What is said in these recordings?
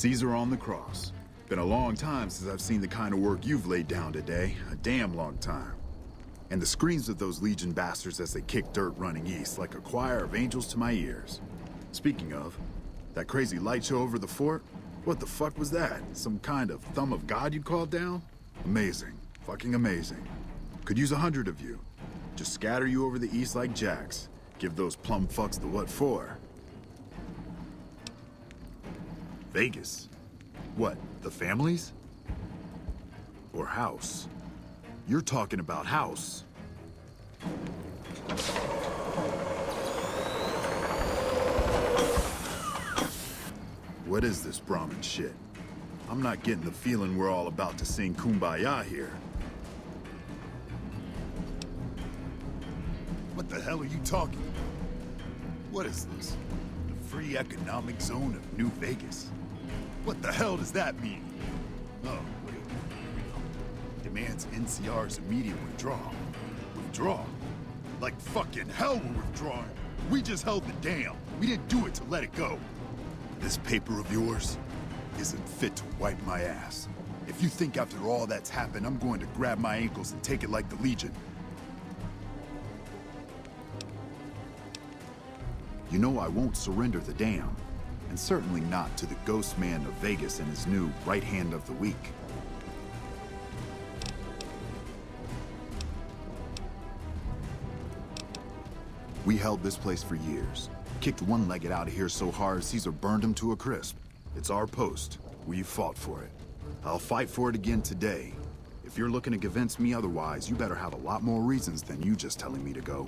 Caesar on the cross. Been a long time since I've seen the kind of work you've laid down today. A damn long time. And the screams of those Legion bastards as they kick dirt running east like a choir of angels to my ears. Speaking of, that crazy light show over the fort? What the fuck was that? Some kind of thumb of God you called down? Amazing. Fucking amazing. Could use 100 of you. Just scatter you over the east like jacks. Give those plum fucks the what for. Vegas? What, the families? Or House? You're talking about House. What is this Brahmin shit? I'm not getting the feeling we're all about to sing Kumbaya here. What the hell are you talking about? What is this? The free economic zone of New Vegas? What the hell does that mean? Oh, wait. Demands NCR's immediate withdrawal. Withdraw? Like fucking hell we're withdrawing. We just held the dam. We didn't do it to let it go. This paper of yours isn't fit to wipe my ass. If you think after all that's happened, I'm going to grab my ankles and take it like the Legion. You know I won't surrender the dam. And certainly not to the ghost man of Vegas and his new right hand of the week. We held this place for years. Kicked one-legged out of here so hard Caesar burned him to a crisp. It's our post. We fought for it. I'll fight for it again today. If you're looking to convince me otherwise, you better have a lot more reasons than you just telling me to go.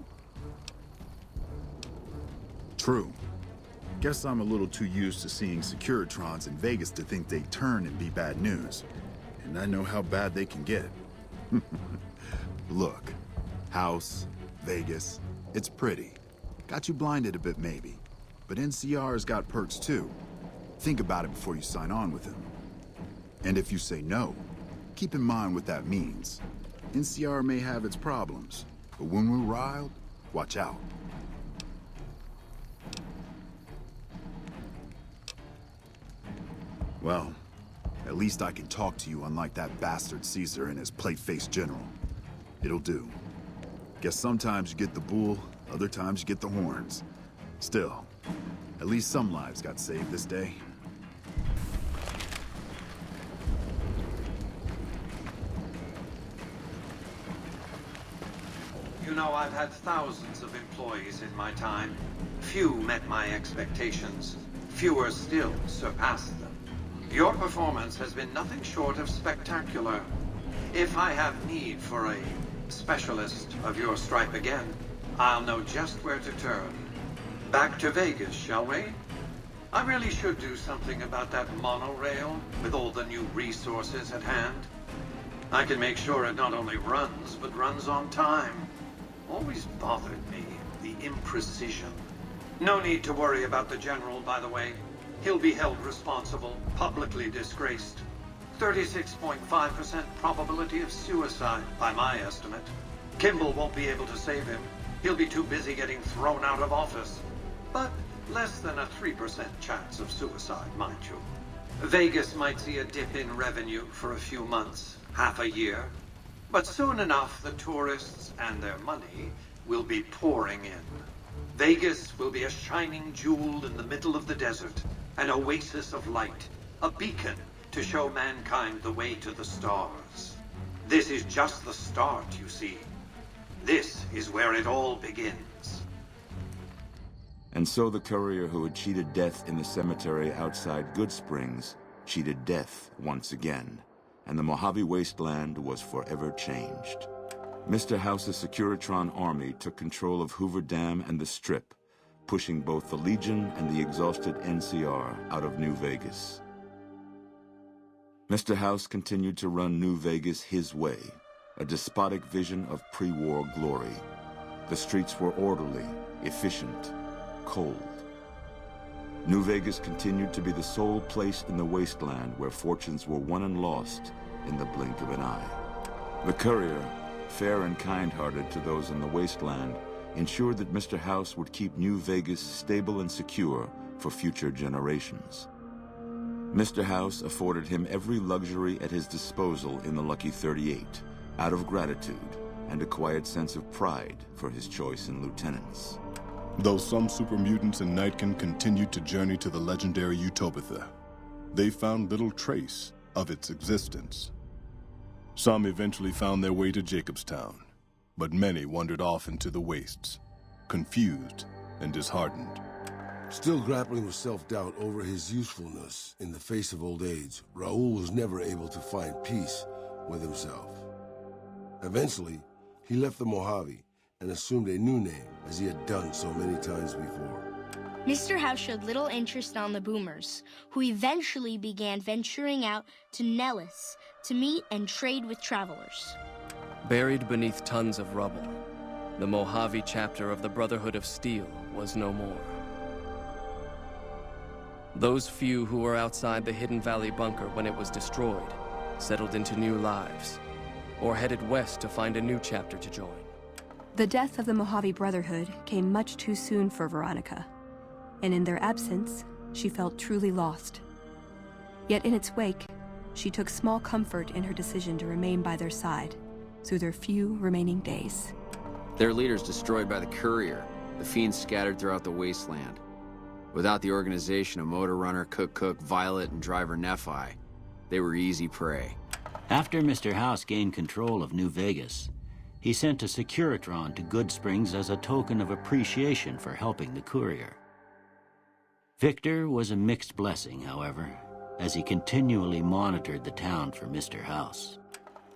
True. Guess I'm a little too used to seeing Securitrons in Vegas to think they turn and be bad news. And I know how bad they can get. Look, House, Vegas, it's pretty. Got you blinded a bit maybe. But NCR's got perks too. Think about it before you sign on with him. And if you say no, keep in mind what that means. NCR may have its problems, but when we're riled, watch out. Well, at least I can talk to you unlike that bastard Caesar and his plate-faced general. It'll do. Guess sometimes you get the bull, other times you get the horns. Still, at least some lives got saved this day. You know, I've had thousands of employees in my time. Few met my expectations. Fewer still surpassed them. Your performance has been nothing short of spectacular. If I have need for a specialist of your stripe again, I'll know just where to turn. Back to Vegas, shall we? I really should do something about that monorail with all the new resources at hand. I can make sure it not only runs, but runs on time. Always bothered me, the imprecision. No need to worry about the General, by the way. He'll be held responsible, publicly disgraced. 36.5% probability of suicide, by my estimate. Kimball won't be able to save him. He'll be too busy getting thrown out of office. But less than a 3% chance of suicide, mind you. Vegas might see a dip in revenue for a few months, half a year. But soon enough, the tourists and their money will be pouring in. Vegas will be a shining jewel in the middle of the desert. An oasis of light, a beacon to show mankind the way to the stars. This is just the start, you see. This is where it all begins. And so the courier who had cheated death in the cemetery outside Good Springs cheated death once again, and the Mojave Wasteland was forever changed. Mr. House's Securitron army took control of Hoover Dam and the Strip, pushing both the Legion and the exhausted NCR out of New Vegas. Mr. House continued to run New Vegas his way, a despotic vision of pre-war glory. The streets were orderly, efficient, cold. New Vegas continued to be the sole place in the wasteland where fortunes were won and lost in the blink of an eye. The courier, fair and kind-hearted to those in the wasteland, ensured that Mr. House would keep New Vegas stable and secure for future generations. Mr. House afforded him every luxury at his disposal in the Lucky 38, out of gratitude and a quiet sense of pride for his choice in lieutenants. Though some super mutants in Nightkin continued to journey to the legendary Utopia, they found little trace of its existence. Some eventually found their way to Jacobstown, but many wandered off into the wastes, confused and disheartened. Still grappling with self-doubt over his usefulness in the face of old age, Raoul was never able to find peace with himself. Eventually, he left the Mojave and assumed a new name, as he had done so many times before. Mr. House showed little interest on the Boomers, who eventually began venturing out to Nellis to meet and trade with travelers. Buried beneath tons of rubble, the Mojave chapter of the Brotherhood of Steel was no more. Those few who were outside the Hidden Valley bunker when it was destroyed settled into new lives, or headed west to find a new chapter to join. The death of the Mojave Brotherhood came much too soon for Veronica, and in their absence, she felt truly lost. Yet in its wake, she took small comfort in her decision to remain by their side through their few remaining days. Their leaders destroyed by the courier, the fiends scattered throughout the wasteland. Without the organization of Motor Runner, Cook, Violet, and Driver Nephi, they were easy prey. After Mr. House gained control of New Vegas, he sent a Securitron to Goodsprings as a token of appreciation for helping the courier. Victor was a mixed blessing, however, as he continually monitored the town for Mr. House.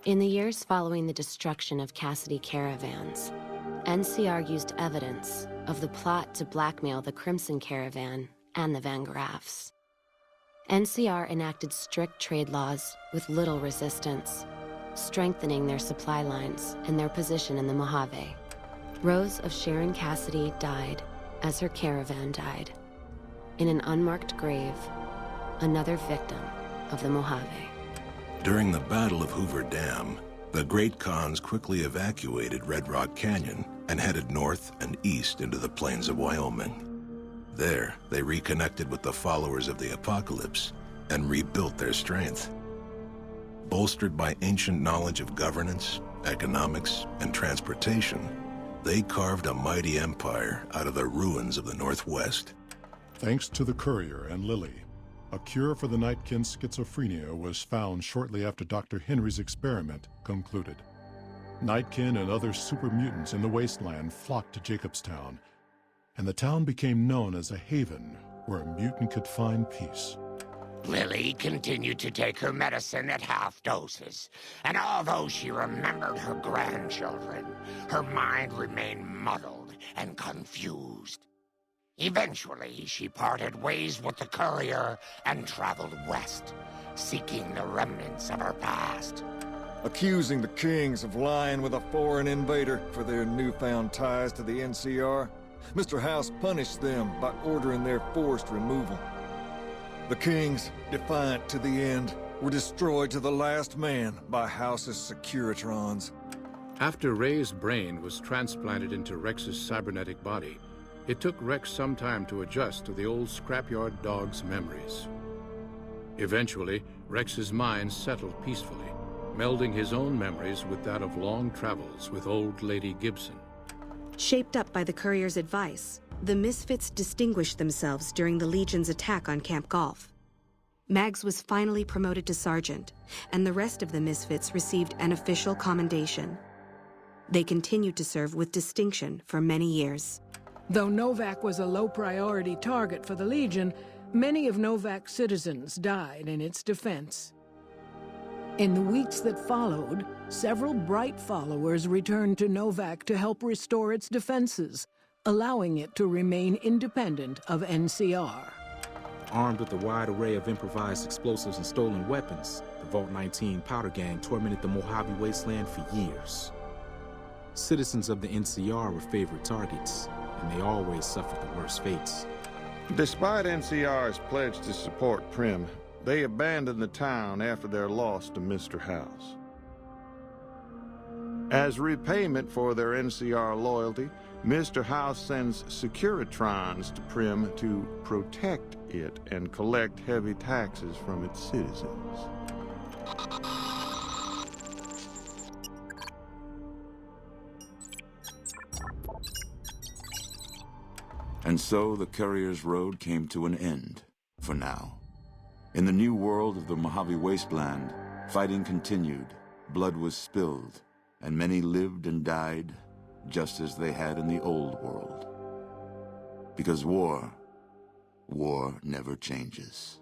In the years following the destruction of Cassidy caravans, NCR used evidence of the plot to blackmail the Crimson Caravan and the Van Graffs. NCR enacted strict trade laws with little resistance, strengthening their supply lines and their position in the Mojave. Rose of Sharon Cassidy died as her caravan died. In an unmarked grave, another victim of the Mojave. During the Battle of Hoover Dam, the Great Khans quickly evacuated Red Rock Canyon and headed north and east into the plains of Wyoming. There, they reconnected with the followers of the Apocalypse and rebuilt their strength. Bolstered by ancient knowledge of governance, economics, and transportation, they carved a mighty empire out of the ruins of the Northwest. Thanks to the courier and Lily, a cure for the Nightkin's schizophrenia was found shortly after Dr. Henry's experiment concluded. Nightkin and other super mutants in the wasteland flocked to Jacobstown, and the town became known as a haven where a mutant could find peace. Lily continued to take her medicine at half doses, and although she remembered her grandchildren, her mind remained muddled and confused. Eventually, she parted ways with the courier and traveled west, seeking the remnants of her past. Accusing the Kings of lying with a foreign invader for their newfound ties to the NCR, Mr. House punished them by ordering their forced removal. The Kings, defiant to the end, were destroyed to the last man by House's Securitrons. After Ray's brain was transplanted into Rex's cybernetic body, it took Rex some time to adjust to the old scrapyard dog's memories. Eventually, Rex's mind settled peacefully, melding his own memories with that of long travels with old Lady Gibson. Shaped up by the courier's advice, the Misfits distinguished themselves during the Legion's attack on Camp Golf. Mags was finally promoted to sergeant, and the rest of the Misfits received an official commendation. They continued to serve with distinction for many years. Though Novak was a low-priority target for the Legion, many of Novak's citizens died in its defense. In the weeks that followed, several bright followers returned to Novak to help restore its defenses, allowing it to remain independent of NCR. Armed with a wide array of improvised explosives and stolen weapons, the Vault 19 Powder Gang tormented the Mojave Wasteland for years. Citizens of the NCR were favorite targets, and they always suffered the worst fates. Despite NCR's pledge to support Prim, they abandoned the town after their loss to Mr. House. As repayment for their NCR loyalty, Mr. House sends Securitrons to Prim to protect it and collect heavy taxes from its citizens. And so the Courier's Road came to an end, for now. In the new world of the Mojave Wasteland, fighting continued, blood was spilled, and many lived and died just as they had in the old world. Because war never changes.